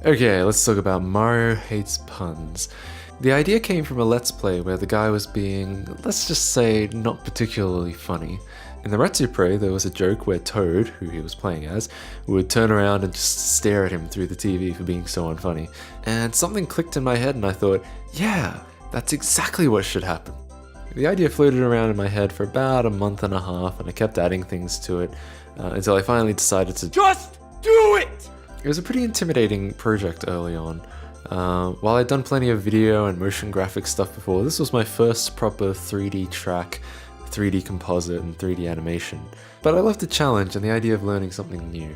Okay, let's talk about Mario Hates Puns. The idea came from a Let's Play where the guy was being, let's just say, not particularly funny. In the Retsupre, there was a joke where Toad, who he was playing as, would turn around and just stare at him through the TV for being so unfunny. And something clicked in my head and I thought, yeah, that's exactly what should happen. The idea floated around in my head for about a month and a half and I kept adding things to it until I finally decided to Just do it! It was a pretty intimidating project early on. While I'd done plenty of video and motion graphic stuff before, this was my first proper 3D track, 3D composite, and 3D animation. But I loved the challenge and the idea of learning something new.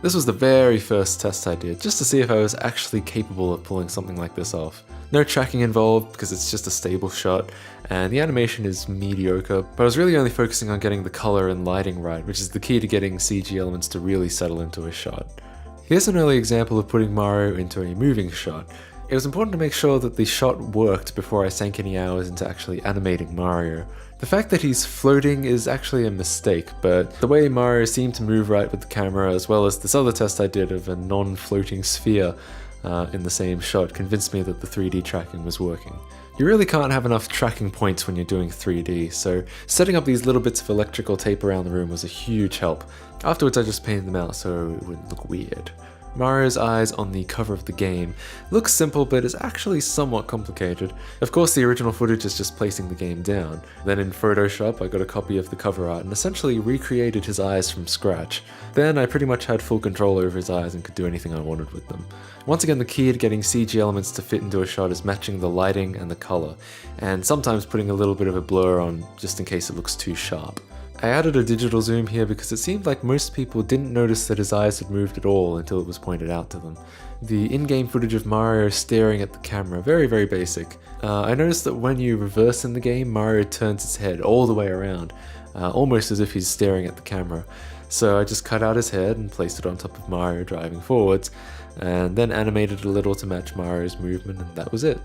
This was the very first test I did, just to see if I was actually capable of pulling something like this off. No tracking involved because it's just a stable shot, and the animation is mediocre, but I was really only focusing on getting the color and lighting right, which is the key to getting CG elements to really settle into a shot. Here's an early example of putting Mario into a moving shot. It was important to make sure that the shot worked before I sank any hours into actually animating Mario. The fact that he's floating is actually a mistake, but the way Mario seemed to move right with the camera, as well as this other test I did of a non-floating sphere in the same shot, convinced me that the 3D tracking was working. You really can't have enough tracking points when you're doing 3D, so setting up these little bits of electrical tape around the room was a huge help. Afterwards I just painted them out so it wouldn't look weird. Mario's eyes on the cover of the game looks simple but is actually somewhat complicated. Of course the original footage is just placing the game down. Then in Photoshop I got a copy of the cover art and essentially recreated his eyes from scratch. Then I pretty much had full control over his eyes and could do anything I wanted with them. Once again, the key to getting CG elements to fit into a shot is matching the lighting and the color, and sometimes putting a little bit of a blur on just in case it looks too sharp. I added a digital zoom here because it seemed like most people didn't notice that his eyes had moved at all until it was pointed out to them. The in-game footage of Mario staring at the camera, very basic. I noticed that when you reverse in the game, Mario turns his head all the way around, almost as if he's staring at the camera. So I just cut out his head and placed it on top of Mario driving forwards, and then animated a little to match Mario's movement, and that was it.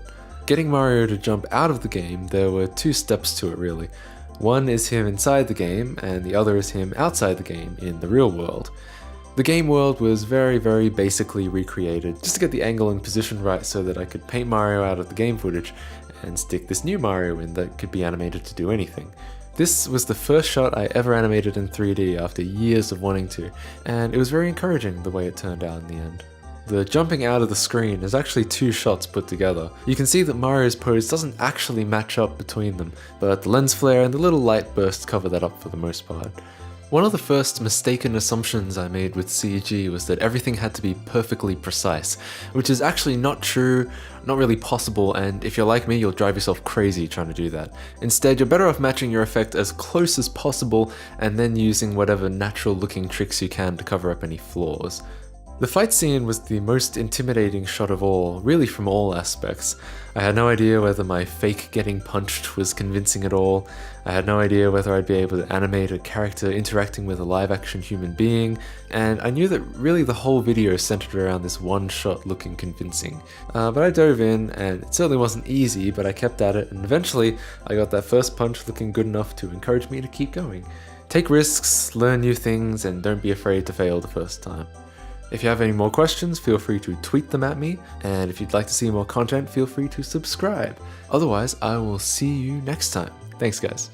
Getting Mario to jump out of the game, there were two steps to it really. One is him inside the game, and the other is him outside the game, in the real world. The game world was very basically recreated, just to get the angle and position right so that I could paint Mario out of the game footage, and stick this new Mario in that could be animated to do anything. This was the first shot I ever animated in 3D after years of wanting to, and it was very encouraging the way it turned out in the end. The jumping out of the screen is actually two shots put together. You can see that Mario's pose doesn't actually match up between them, but the lens flare and the little light bursts cover that up for the most part. One of the first mistaken assumptions I made with CG was that everything had to be perfectly precise, which is actually not true, not really possible, and if you're like me, you'll drive yourself crazy trying to do that. Instead, you're better off matching your effect as close as possible and then using whatever natural looking tricks you can to cover up any flaws. The fight scene was the most intimidating shot of all, really from all aspects. I had no idea whether my fake getting punched was convincing at all. I had no idea whether I'd be able to animate a character interacting with a live-action human being, and I knew that really the whole video centered around this one shot looking convincing. But I dove in, and it certainly wasn't easy, but I kept at it, and eventually I got that first punch looking good enough to encourage me to keep going. Take risks, learn new things, and don't be afraid to fail the first time. If you have any more questions, feel free to tweet them at me, and if you'd like to see more content, feel free to subscribe. Otherwise, I will see you next time. Thanks guys.